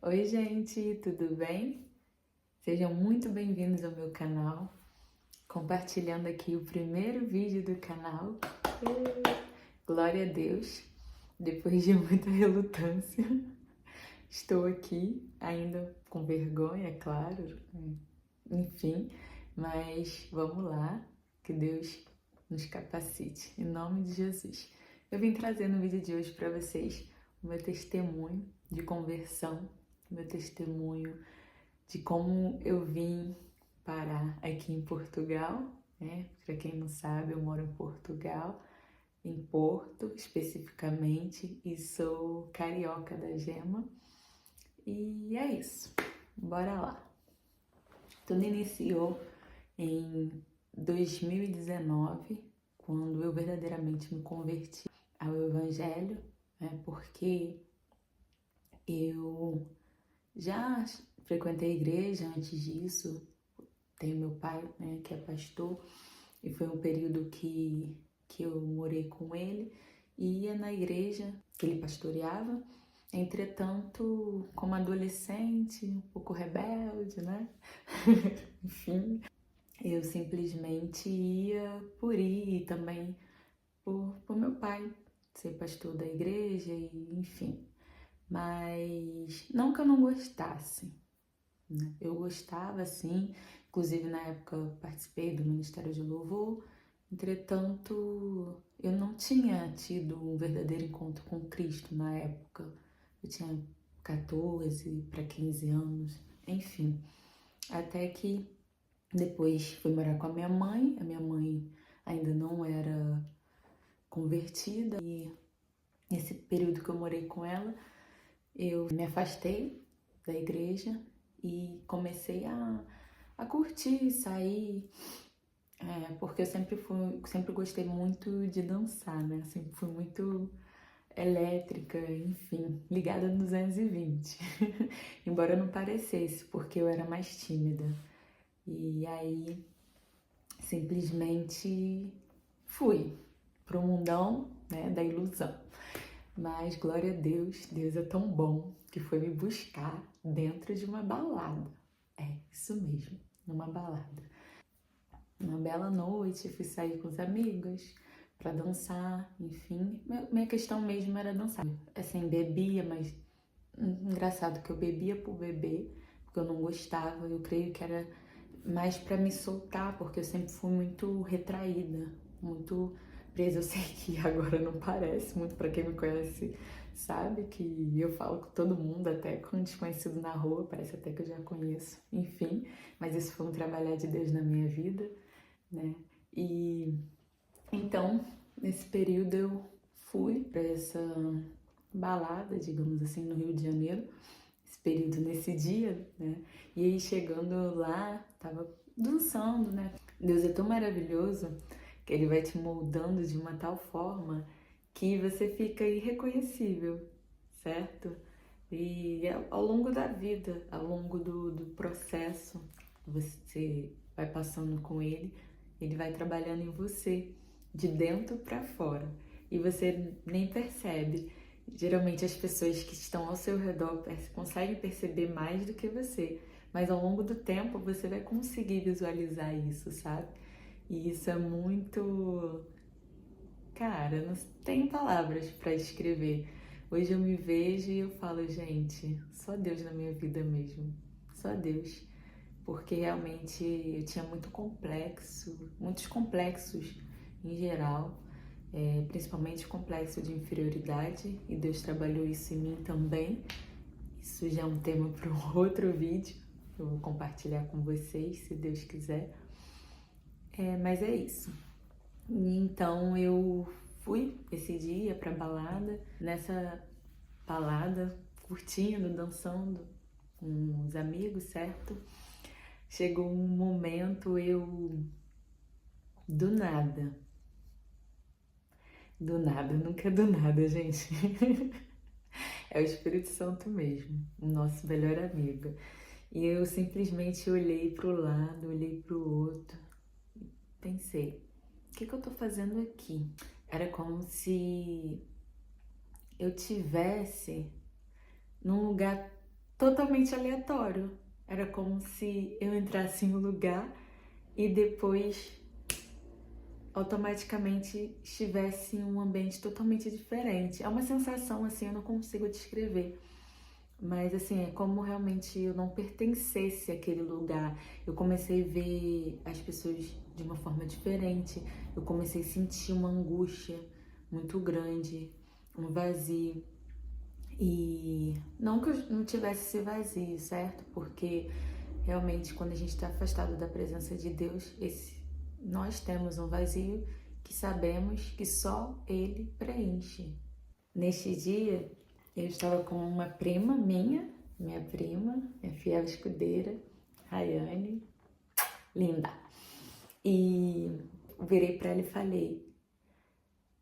Oi, gente, tudo bem? Sejam muito bem-vindos ao meu canal. Compartilhando aqui o primeiro vídeo do canal. Glória a Deus! Depois de muita relutância, estou aqui, ainda com vergonha, é claro, enfim, mas vamos lá, que Deus nos capacite, em nome de Jesus. Eu vim trazer no vídeo de hoje para vocês o meu testemunho de conversão, meu testemunho de como eu vim parar aqui em Portugal, né? Para quem não sabe, eu moro em Portugal, em Porto especificamente, e sou carioca da gema. E é isso, bora lá. Tudo iniciou em 2019, quando eu verdadeiramente me converti ao Evangelho, né? Porque eu já frequentei a igreja antes disso, tenho meu pai, né, que é pastor, e foi um período que eu morei com ele e ia na igreja que ele pastoreava. Entretanto, como adolescente, um pouco rebelde, né? Enfim, eu simplesmente ia por ir e também por meu pai ser pastor da igreja e enfim. Mas não que eu não gostasse, né? Eu gostava, sim, inclusive na época participei do Ministério de Louvor, entretanto eu não tinha tido um verdadeiro encontro com Cristo na época. Eu tinha 14 para 15 anos, enfim, até que depois fui morar com a minha mãe ainda não era convertida e nesse período que eu morei com ela, eu me afastei da igreja e comecei a curtir, sair, porque eu sempre gostei muito de dançar, né? Sempre fui muito elétrica, enfim, ligada no 220. Embora não parecesse, porque eu era mais tímida. E aí, simplesmente fui pro mundão, né, da ilusão. Mas, glória a Deus, Deus é tão bom que foi me buscar dentro de uma balada. É, isso mesmo, numa balada. Uma bela noite, fui sair com os amigos para dançar, enfim. Minha questão mesmo era dançar. Assim, bebia, mas engraçado que eu bebia por beber, porque eu não gostava. Eu creio que era mais para me soltar, porque eu sempre fui muito retraída, muito presa. Eu sei que agora não parece, muito para quem me conhece sabe que eu falo com todo mundo, até com um desconhecido na rua, parece até que eu já conheço, enfim, mas isso foi um trabalhar de Deus na minha vida, né? E então, nesse período eu fui para essa balada, digamos assim, no Rio de Janeiro, esse período nesse dia, né? E aí chegando lá, tava dançando, né? Deus é tão maravilhoso que ele vai te moldando de uma tal forma que você fica irreconhecível, certo? E ao longo da vida, ao longo do processo, você vai passando com ele, ele vai trabalhando em você, de dentro para fora, e você nem percebe. Geralmente as pessoas que estão ao seu redor conseguem perceber mais do que você, mas ao longo do tempo você vai conseguir visualizar isso, sabe? E isso é muito... Cara, não tem palavras para escrever. Hoje eu me vejo e eu falo, gente, só Deus na minha vida mesmo. Só Deus. Porque realmente eu tinha muitos complexos em geral, principalmente complexo de inferioridade, e Deus trabalhou isso em mim também. Isso já é um tema para um outro vídeo, eu vou compartilhar com vocês, se Deus quiser. Mas é isso. Então eu fui esse dia pra balada, nessa balada, curtindo, dançando com os amigos, certo? Chegou um momento do nada, nunca é do nada, gente. É o Espírito Santo mesmo, o nosso melhor amigo. E eu simplesmente olhei pro lado, olhei pro outro, pensei, o que eu tô fazendo aqui? Era como se eu tivesse num lugar totalmente aleatório. Era como se eu entrasse em um lugar e depois automaticamente estivesse em um ambiente totalmente diferente. É uma sensação assim, eu não consigo descrever. Mas assim, é como realmente eu não pertencesse àquele lugar. Eu comecei a ver as pessoas de uma forma diferente. Eu comecei a sentir uma angústia muito grande, um vazio. E não que eu não tivesse esse vazio, certo? Porque realmente quando a gente está afastado da presença de Deus, nós temos um vazio que sabemos que só Ele preenche. Neste dia, eu estava com uma prima minha prima, minha fiel escudeira, Rayane, linda. E virei para ela e falei,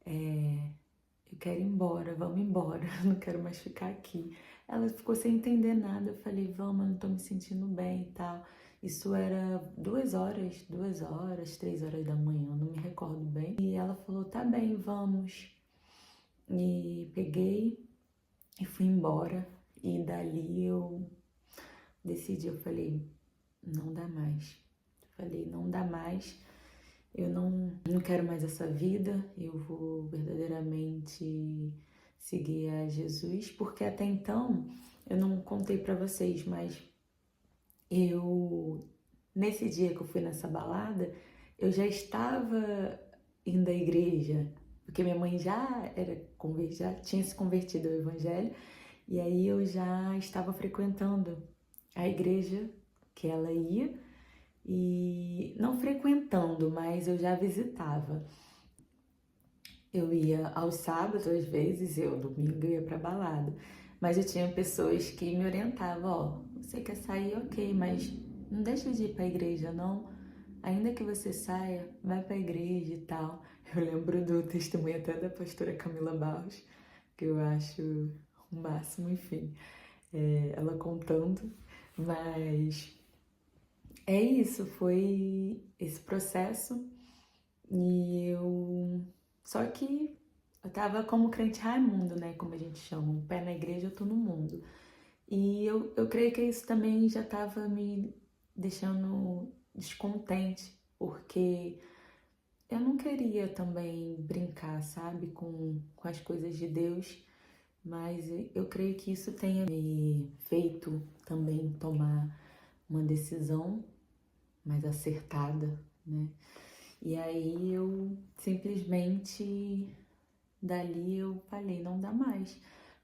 eu quero ir embora, vamos embora, não quero mais ficar aqui. Ela ficou sem entender nada, eu falei, vamos, eu não tô me sentindo bem e tal. Isso era 2 horas, 3 horas da manhã, não me recordo bem. E ela falou, tá bem, vamos. E peguei e fui embora. E dali eu decidi, eu falei, não dá mais. Falei, não dá mais, eu não quero mais essa vida, eu vou verdadeiramente seguir a Jesus, porque até então, eu não contei pra vocês, mas nesse dia que eu fui nessa balada, eu já estava indo à igreja, porque minha mãe já tinha se convertido ao evangelho, e aí eu já estava frequentando a igreja que ela ia, e não frequentando, mas eu já visitava. Eu ia aos sábados, às vezes, domingo ia pra balada. Mas eu tinha pessoas que me orientavam, ó, você quer sair, ok, mas não deixa de ir pra igreja, não. Ainda que você saia, vai pra igreja e tal. Eu lembro do testemunho até da pastora Camila Barros, que eu acho o máximo, enfim, ela contando, mas é isso, foi esse processo e só que eu tava como crente Raimundo, né, como a gente chama, um pé na igreja, eu tô no mundo. E eu creio que isso também já tava me deixando descontente, porque eu não queria também brincar, sabe, com as coisas de Deus, mas eu creio que isso tenha me feito também tomar uma decisão mais acertada, né? E aí eu simplesmente dali eu falei, não dá mais.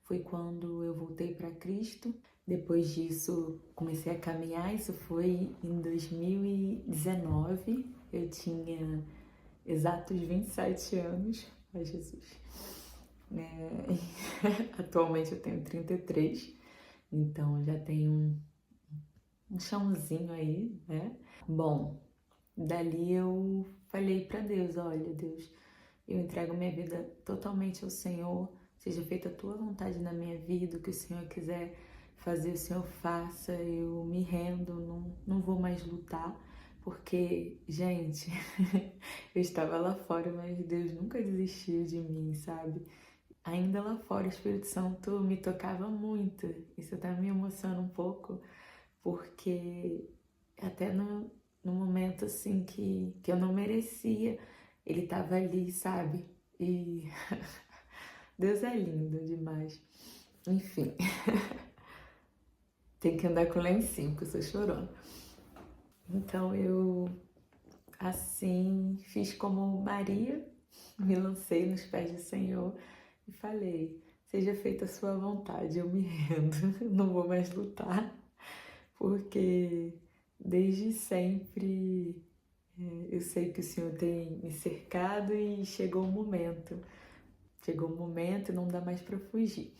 Foi quando eu voltei para Cristo. Depois disso, comecei a caminhar. Isso foi em 2019. Eu tinha exatos 27 anos. Ai, Jesus. Atualmente eu tenho 33. Então já tenho um chãozinho aí, né? Bom, dali eu falei para Deus, olha, Deus, eu entrego minha vida totalmente ao Senhor, seja feita a tua vontade na minha vida, o que o Senhor quiser fazer, o Senhor faça, eu me rendo, não vou mais lutar, porque, gente, eu estava lá fora, mas Deus nunca desistiu de mim, sabe? Ainda lá fora, o Espírito Santo me tocava muito, isso até me emociona um pouco, porque até no momento assim que eu não merecia, ele tava ali, sabe? E Deus é lindo demais. Enfim, tem que andar com lencinho, porque eu sou chorona. Então eu, assim, fiz como Maria, me lancei nos pés do Senhor e falei: seja feita a sua vontade, eu me rendo, não vou mais lutar, porque desde sempre eu sei que o Senhor tem me cercado e chegou o momento. Chegou o momento e não dá mais para fugir.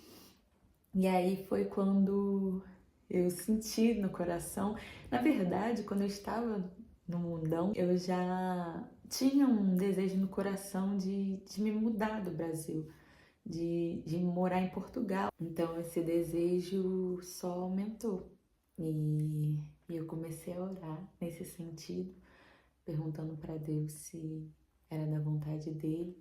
E aí foi quando eu senti no coração. Na verdade, quando eu estava no mundão, eu já tinha um desejo no coração de me mudar do Brasil, de morar em Portugal. Então esse desejo só aumentou. E eu comecei a orar nesse sentido, perguntando para Deus se era da vontade dele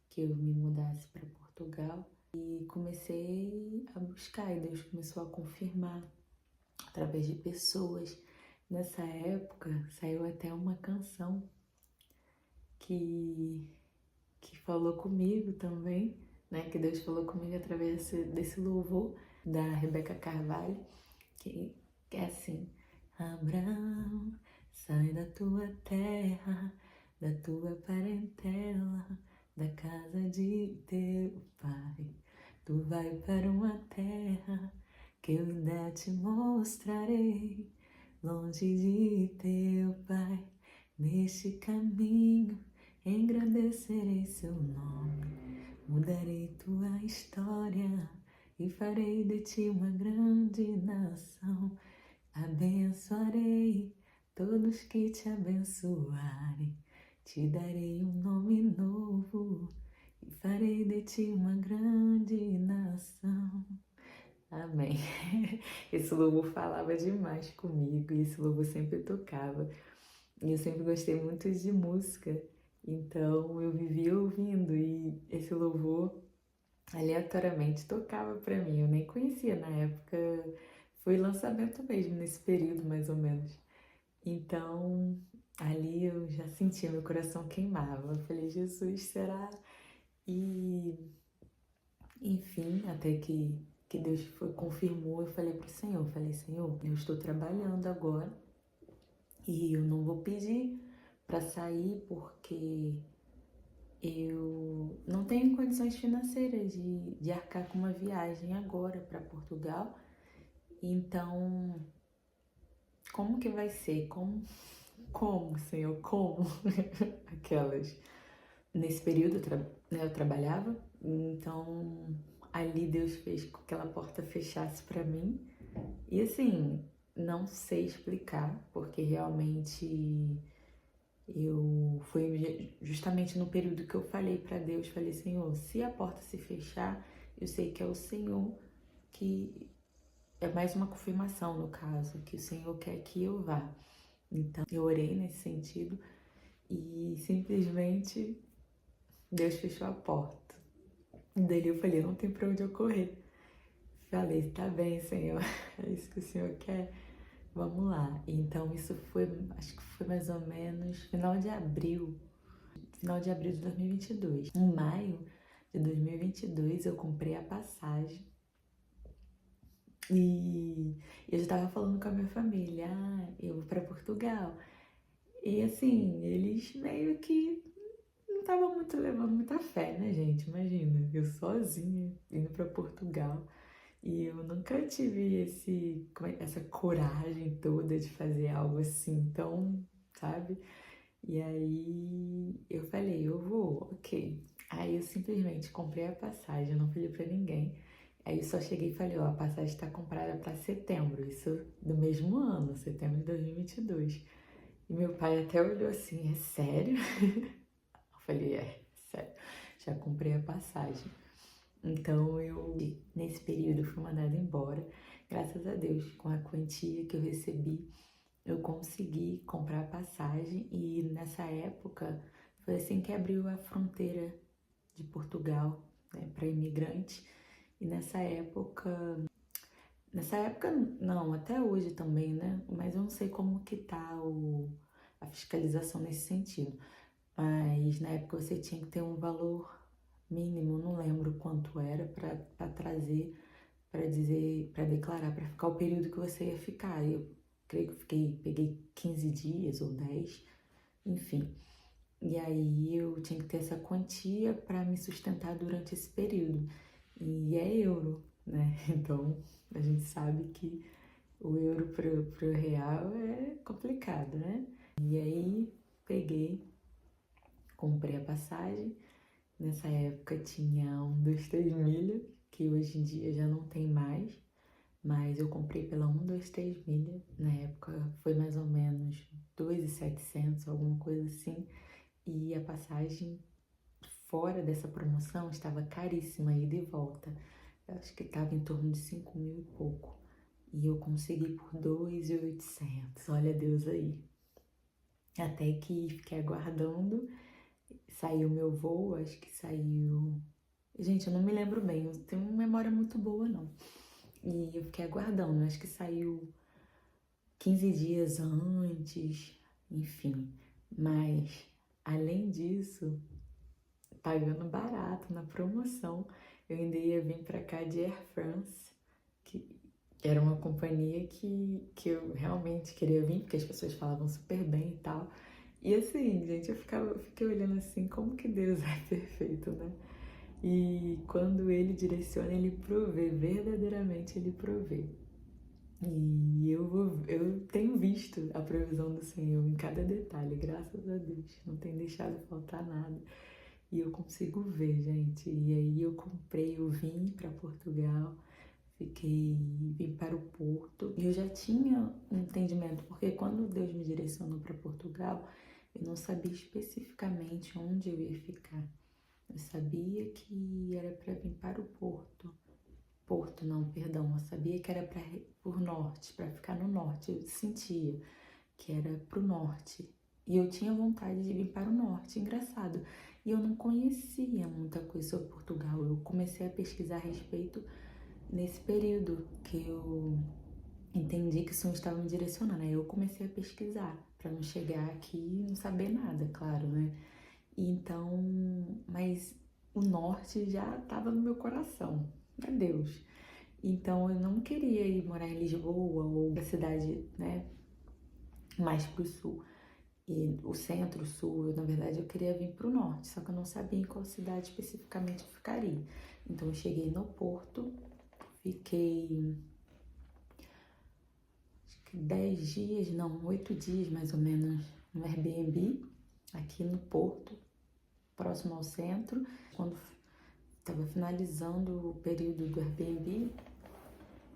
que eu me mudasse para Portugal. E comecei a buscar, e Deus começou a confirmar. através de pessoas. Nessa época saiu até uma canção que falou comigo também, né? Que Deus falou comigo através desse louvor da Rebeca Carvalho, que é assim: Abraão, sai da tua terra, da tua parentela, da casa de teu pai. Tu vai para uma terra que eu ainda te mostrarei, longe de teu pai. Neste caminho engrandecerei seu nome, mudarei tua história e farei de ti uma grande nação. Abençoarei todos que te abençoarem, te darei um nome novo e farei de ti uma grande nação. Amém. Esse louvor falava demais comigo e esse louvor sempre tocava. E eu sempre gostei muito de música, então eu vivia ouvindo e esse louvor aleatoriamente tocava pra mim. Eu nem conhecia na época, foi lançamento mesmo nesse período mais ou menos. Então ali eu já sentia meu coração queimava. Eu falei, Jesus, será? E enfim, até que Deus confirmou, eu falei pro Senhor, Senhor, eu estou trabalhando agora e eu não vou pedir para sair porque eu não tenho condições financeiras de arcar com uma viagem agora para Portugal. Então, como que vai ser? Como, Senhor? Como? Aquelas. Nesse período eu trabalhava, então ali Deus fez com que aquela porta fechasse para mim. E assim, não sei explicar, porque realmente foi justamente no período que eu falei para Deus, falei, Senhor, se a porta se fechar, eu sei que é o Senhor que é mais uma confirmação no caso, que o Senhor quer que eu vá. Então eu orei nesse sentido e simplesmente Deus fechou a porta. Daí eu falei, não tem pra onde eu correr. Falei, tá bem, Senhor, é isso que o Senhor quer. Vamos lá. Então isso foi, acho que foi mais ou menos final de abril de 2022. Em maio de 2022 eu comprei a passagem e eu já estava falando com a minha família, eu vou para Portugal. E assim, eles meio que não estavam muito levando muita fé, né, gente? Imagina, eu sozinha indo para Portugal. E eu nunca tive essa coragem toda de fazer algo assim, então, sabe? E aí eu falei, eu vou, ok. Aí eu simplesmente comprei a passagem, eu não falei pra ninguém. Aí eu só cheguei e falei, ó, a passagem está comprada para setembro, isso do mesmo ano, setembro de 2022. E meu pai até olhou assim, é sério? Eu falei, sério, já comprei a passagem. Então nesse período, fui mandada embora. Graças a Deus, com a quantia que eu recebi, eu consegui comprar a passagem e nessa época foi assim que abriu a fronteira de Portugal, né, para imigrante. E nessa época não, até hoje também, né? Mas eu não sei como que tá a fiscalização nesse sentido. Mas na época você tinha que ter um valor mínimo, não lembro quanto era, para trazer, para declarar, para ficar o período que você ia ficar. Eu creio que peguei 15 dias ou 10, enfim. E aí eu tinha que ter essa quantia para me sustentar durante esse período. E é euro, né? Então a gente sabe que o euro pro real é complicado, né? E aí comprei a passagem. Nessa época tinha 1, 2, 3 milha, que hoje em dia já não tem mais, mas eu comprei pela 1, 2, 3 milha. Na época foi mais ou menos 2.700, alguma coisa assim, e a passagem fora dessa promoção estava caríssima, ida e volta. Eu acho que estava em torno de 5 mil e pouco. E eu consegui por 2.800. Olha Deus aí. Até que fiquei aguardando. Saiu meu voo, acho que saiu. Gente, eu não me lembro bem, eu tenho uma memória muito boa, não. E eu fiquei aguardando, acho que saiu 15 dias antes, enfim. Mas, além disso, pagando barato, na promoção, eu ainda ia vir pra cá de Air France, que era uma companhia que eu realmente queria vir, porque as pessoas falavam super bem e tal. E assim, gente, eu fiquei olhando assim, como que Deus é perfeito, né? E quando Ele direciona, Ele provê, verdadeiramente Ele provê. E eu tenho visto a provisão do Senhor em cada detalhe, graças a Deus. Não tem deixado faltar nada. E eu consigo ver, gente. E aí eu vim para Portugal, vim para o Porto. E eu já tinha um entendimento, porque quando Deus me direcionou para Portugal, eu não sabia especificamente onde eu ia ficar. Eu sabia que era para vir para o Porto. Porto, não, perdão. Eu sabia que era para por norte, para ficar no norte. Eu sentia que era pro norte. E eu tinha vontade de vir para o norte. Engraçado. E eu não conhecia muita coisa sobre Portugal. Eu comecei a pesquisar a respeito nesse período que eu entendi que o Senhor estava me direcionando. Aí eu comecei a pesquisar para não chegar aqui e não saber nada, claro, né? Então, mas o norte já estava no meu coração, é Deus. Então eu não queria ir morar em Lisboa ou na cidade, né, mais pro sul. E o centro, o sul, na verdade eu queria vir pro norte, só que eu não sabia em qual cidade especificamente eu ficaria. Então eu cheguei no Porto, fiquei acho que 10 dias, não, 8 dias mais ou menos no Airbnb, aqui no Porto, próximo ao centro. Quando estava finalizando o período do Airbnb,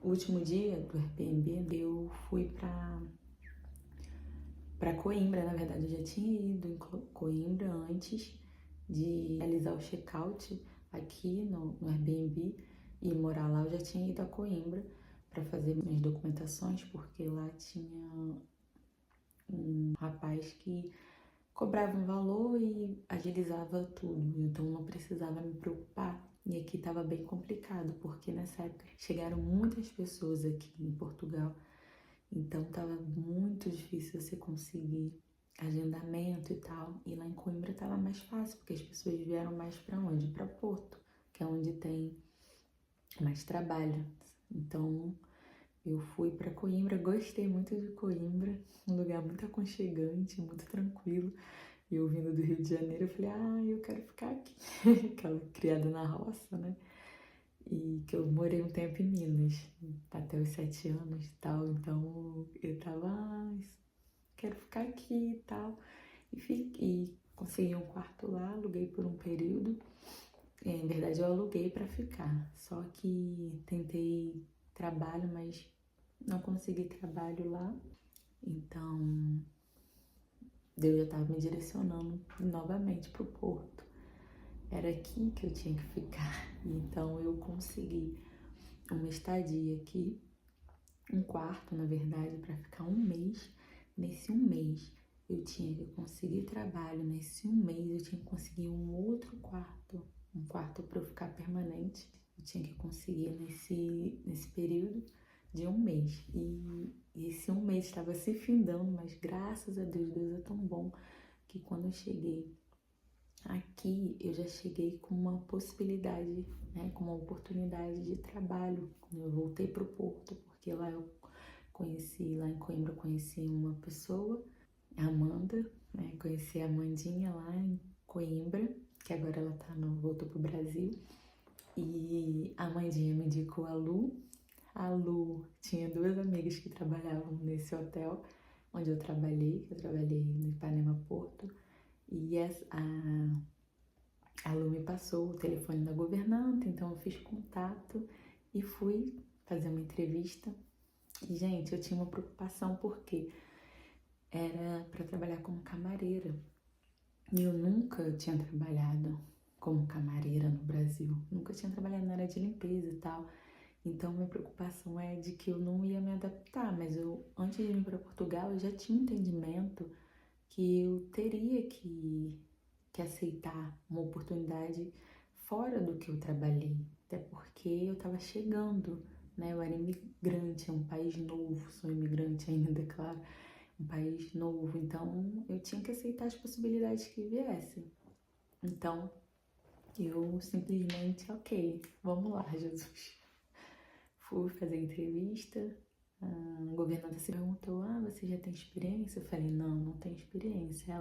o último dia do Airbnb, eu fui para Coimbra. Na verdade, eu já tinha ido em Coimbra antes de realizar o check-out aqui no Airbnb e morar lá. Eu já tinha ido a Coimbra para fazer minhas documentações, porque lá tinha um rapaz que cobrava um valor e agilizava tudo, então não precisava me preocupar. E aqui estava bem complicado, porque nessa época chegaram muitas pessoas aqui em Portugal, então estava muito difícil você conseguir agendamento e tal. E lá em Coimbra estava mais fácil, porque as pessoas vieram mais para onde? Para Porto, que é onde tem mais trabalho. Então eu fui para Coimbra, gostei muito de Coimbra, um lugar muito aconchegante, muito tranquilo. E eu vindo do Rio de Janeiro, eu falei, eu quero ficar aqui. Aquela criada na roça, né? E que eu morei um tempo em Minas, até os 7 anos e tal. Então eu tava, quero ficar aqui e tal. E consegui um quarto lá, aluguei por um período. Em verdade, eu aluguei para ficar. Só que tentei trabalho, mas não consegui trabalho lá. Então Deus já estava me direcionando novamente para o Porto. Era aqui que eu tinha que ficar. Então eu consegui uma estadia aqui, um quarto, na verdade, para ficar um mês. Nesse um mês eu tinha que conseguir trabalho. Nesse um mês eu tinha que conseguir um outro quarto, um quarto para eu ficar permanente. Eu tinha que conseguir nesse período de um mês. E esse um mês estava se findando, mas graças a Deus, Deus é tão bom que quando eu cheguei aqui, eu já cheguei com uma possibilidade, né, com uma oportunidade de trabalho. Eu voltei para o Porto, porque lá lá em Coimbra, eu conheci uma pessoa, a Amanda, né, conheci a Amandinha lá em Coimbra, que agora ela voltou pro Brasil. E a Amandinha me indicou a Lu. A Lu tinha duas amigas que trabalhavam nesse hotel onde eu trabalhei no Ipanema Porto. E a Lu me passou o telefone da governanta, então eu fiz contato e fui fazer uma entrevista. E, gente, eu tinha uma preocupação porque era para trabalhar como camareira. E eu nunca tinha trabalhado como camareira no Brasil. Nunca tinha trabalhado na área de limpeza e tal. Então, minha preocupação é de que eu não ia me adaptar. Mas antes de ir para Portugal, eu já tinha entendimento que eu teria que aceitar uma oportunidade fora do que eu trabalhei, até porque eu estava chegando né? Eu era imigrante, é um país novo, sou imigrante ainda, claro, um país novo, então eu tinha que aceitar as possibilidades que viessem. Então, eu simplesmente, ok, vamos lá, Jesus. Fui fazer entrevista, a governanta se perguntou, você já tem experiência? Eu falei, não tenho experiência.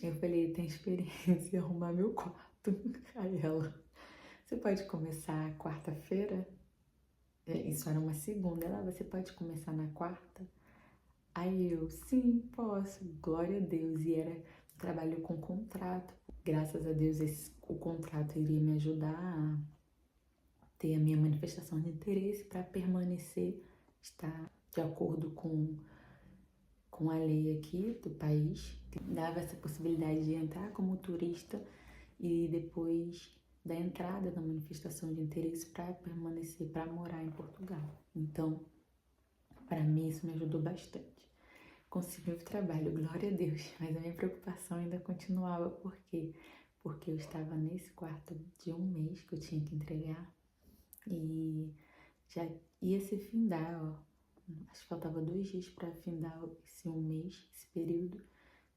Eu falei, tem experiência em arrumar meu quarto. Aí ela, você pode começar quarta-feira? Isso era uma segunda. Você pode começar na quarta? Aí eu, sim, posso, glória a Deus. E era trabalho com contrato. Graças a Deus o contrato iria me ajudar a ter a minha manifestação de interesse para permanecer, estar de acordo com a lei aqui do país, que dava essa possibilidade de entrar como turista e depois da entrada da manifestação de interesse para permanecer, para morar em Portugal. Então, para mim isso me ajudou bastante. Consegui o trabalho, glória a Deus, mas a minha preocupação ainda continuava, por quê? Porque eu estava nesse quarto de um mês que eu tinha que entregar e já ia se findar, acho que faltava 2 dias para findar esse um mês, esse período,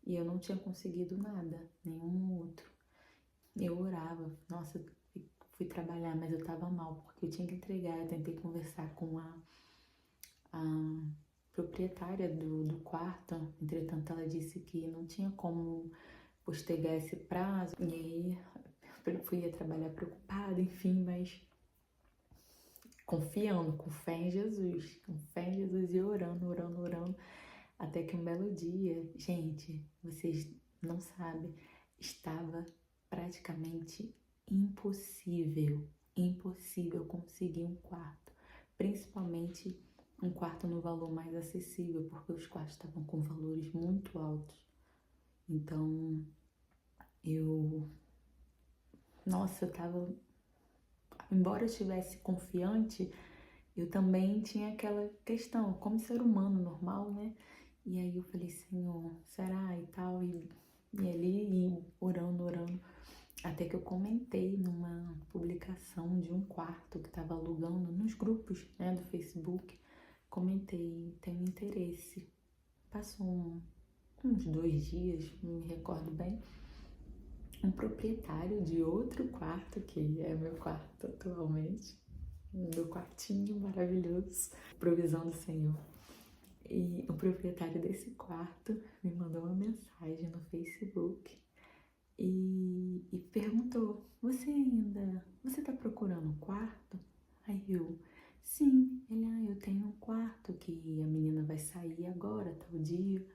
e eu não tinha conseguido nada, nenhum outro. Eu orava, nossa, fui trabalhar, mas eu tava mal, porque eu tinha que entregar. Eu tentei conversar com a proprietária do quarto, entretanto ela disse que não tinha como postergar esse prazo, e aí eu fui trabalhar preocupada, enfim, mas confiando, com fé em Jesus, e orando, até que um belo dia, gente, vocês não sabem, estava praticamente impossível conseguir um quarto, principalmente um quarto no valor mais acessível, porque os quartos estavam com valores muito altos. Então, nossa, eu tava, embora eu estivesse confiante, eu também tinha aquela questão, como ser humano normal, né? E aí eu falei, Senhor, será? E tal, e ali, orando, até que eu comentei numa publicação de um quarto que estava alugando nos grupos, né, do Facebook, comentei, tenho interesse. Passou uns 2 dias, não me recordo bem, um proprietário de outro quarto, que é meu quarto atualmente, meu quartinho maravilhoso, provisão do Senhor. E o proprietário desse quarto me mandou uma mensagem no Facebook e perguntou, você tá procurando um quarto? Aí eu, sim. Ele, eu tenho um quarto que a menina vai sair agora, tal dia.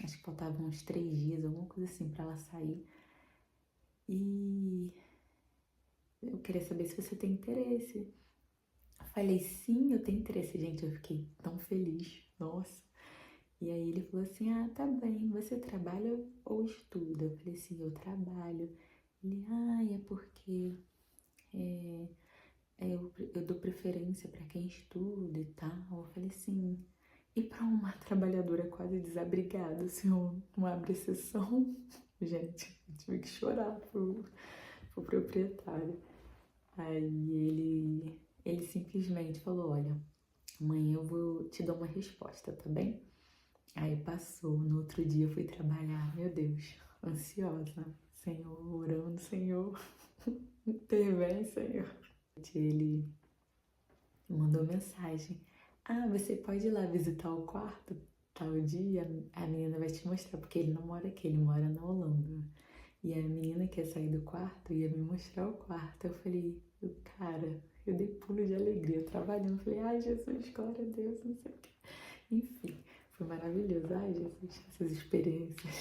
Acho que faltavam uns 3 dias, alguma coisa assim, pra ela sair. E eu queria saber se você tem interesse. Eu falei, sim, eu tenho interesse, gente. Eu fiquei tão feliz, nossa. E aí ele falou assim, tá bem, você trabalha ou estuda? Eu falei assim, eu trabalho. Ele, é porque eu dou preferência para quem estuda e tal. Eu falei assim, e para uma trabalhadora quase desabrigada, assim, não abre exceção? Gente, eu tive que chorar pro proprietário. Aí ele simplesmente falou, olha, amanhã eu vou te dar uma resposta, tá bem? Aí passou, no outro dia eu fui trabalhar, meu Deus, ansiosa, Senhor, orando, Senhor, intervém, Senhor. Ele mandou mensagem, você pode ir lá visitar o quarto tal dia, a menina vai te mostrar, porque ele não mora aqui, ele mora na Holanda. E a menina que ia sair do quarto ia me mostrar o quarto. Eu falei, cara, eu dei pulo de alegria, trabalhando. Eu falei, Jesus, glória a Deus, não sei o quê. Enfim, foi maravilhoso. Jesus, essas experiências.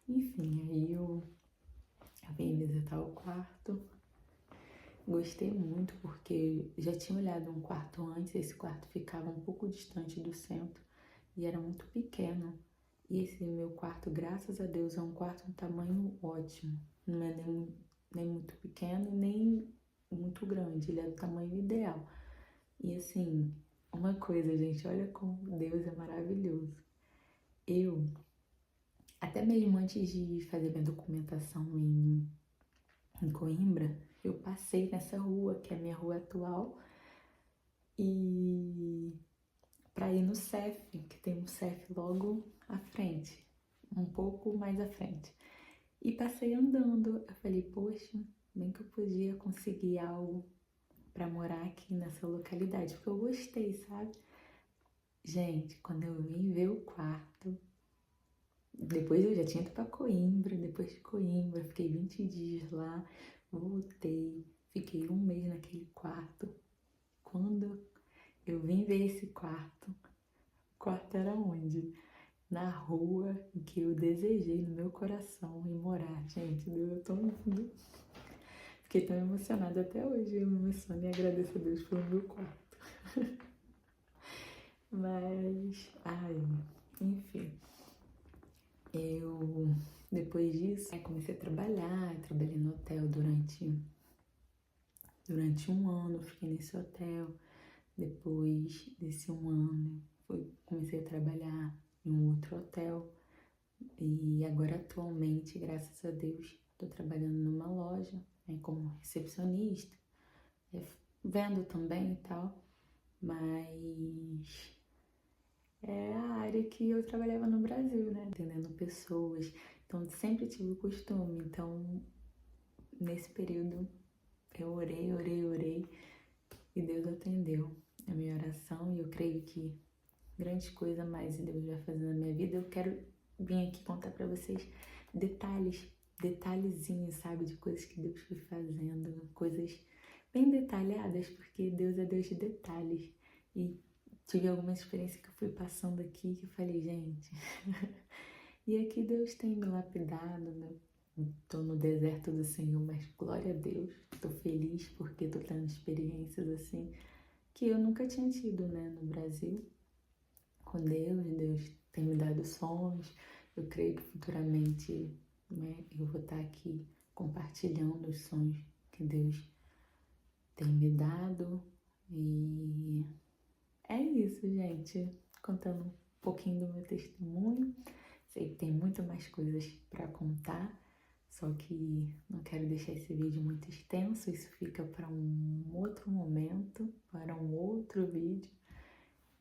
Enfim, aí eu vim visitar o quarto. Gostei muito porque já tinha olhado um quarto antes. Esse quarto ficava um pouco distante do centro e era muito pequeno. E esse meu quarto, graças a Deus, é um quarto de tamanho ótimo. Não é nem muito pequeno, nem muito grande. Ele é do tamanho ideal. E assim, uma coisa, gente, olha como Deus é maravilhoso. Eu, até mesmo antes de fazer minha documentação em Coimbra, eu passei nessa rua, que é a minha rua atual, e para ir no CEF, que tem um CEF logo à frente, um pouco mais à frente. E passei andando, eu falei, poxa, bem que eu podia conseguir algo para morar aqui nessa localidade, porque eu gostei, sabe? Gente, quando eu vim ver o quarto, depois eu já tinha ido para Coimbra, depois de Coimbra, fiquei 20 dias lá, voltei, fiquei um mês naquele quarto. Quando eu vim ver esse quarto, o quarto era onde? Na rua em que eu desejei no meu coração ir morar. Gente, Deus, fiquei tão emocionada até hoje, eu me emociono e agradeço a Deus pelo meu quarto. Mas, ai, enfim, eu depois disso comecei a trabalhar, trabalhei no hotel durante um ano, fiquei nesse hotel. Depois desse um ano, comecei a trabalhar em um outro hotel. E agora, atualmente, graças a Deus, estou trabalhando numa loja, né, como recepcionista, vendo também e tal, mas é a área que eu trabalhava no Brasil, né, atendendo pessoas. Então, sempre tive o costume. Então, nesse período, eu orei, e Deus atendeu a minha oração, e eu creio que grande coisa mais Deus vai fazer na minha vida. Eu quero vir aqui contar para vocês detalhezinhos, sabe, de coisas que Deus foi fazendo, coisas bem detalhadas, porque Deus é Deus de detalhes. E tive alguma experiência que eu fui passando aqui que eu falei, gente, e aqui Deus tem me lapidado, né? Tô no deserto do Senhor, mas glória a Deus, tô feliz porque tô tendo experiências assim que eu nunca tinha tido, né, no Brasil. Com Deus tem me dado sonhos. Eu creio que futuramente, né, eu vou estar aqui compartilhando os sonhos que Deus tem me dado. E é isso, gente. Contando um pouquinho do meu testemunho. Sei que tem muito mais coisas para contar, só que não quero deixar esse vídeo muito extenso. Isso fica para um outro momento, para um outro vídeo.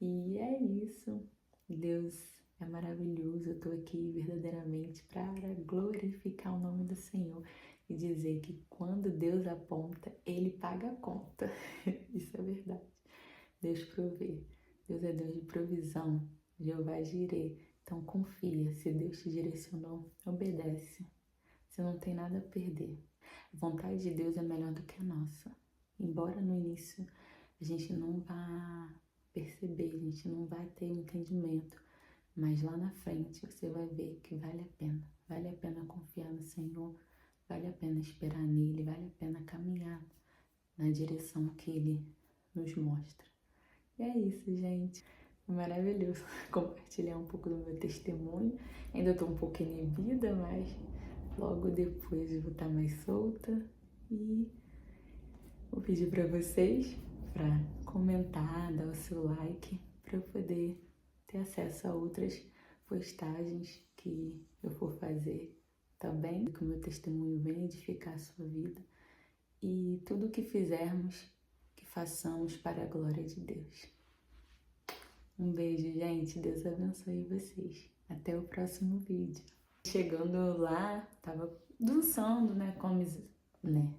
E é isso. Deus é maravilhoso. Eu tô aqui verdadeiramente para glorificar o nome do Senhor e dizer que quando Deus aponta, Ele paga a conta. Isso é verdade. Deus provê. Deus é Deus de provisão. Jeová Jireh. Então confia. Se Deus te direcionou, obedece. Você não tem nada a perder. A vontade de Deus é melhor do que a nossa. Embora no início a gente não vá perceber, a gente não vai ter entendimento, mas lá na frente você vai ver que vale a pena confiar no Senhor, vale a pena esperar nele, vale a pena caminhar na direção que ele nos mostra. E é isso, gente, maravilhoso compartilhar um pouco do meu testemunho. Ainda tô um pouco inibida, mas logo depois eu vou estar mais solta. E vou pedir para vocês para comentar, dar o seu like, para eu poder ter acesso a outras postagens que eu for fazer também, que o meu testemunho venha edificar a sua vida. E tudo que fizermos, que façamos para a glória de Deus. Um beijo, gente. Deus abençoe vocês. Até o próximo vídeo. Chegando lá, tava dançando, né? Como, né?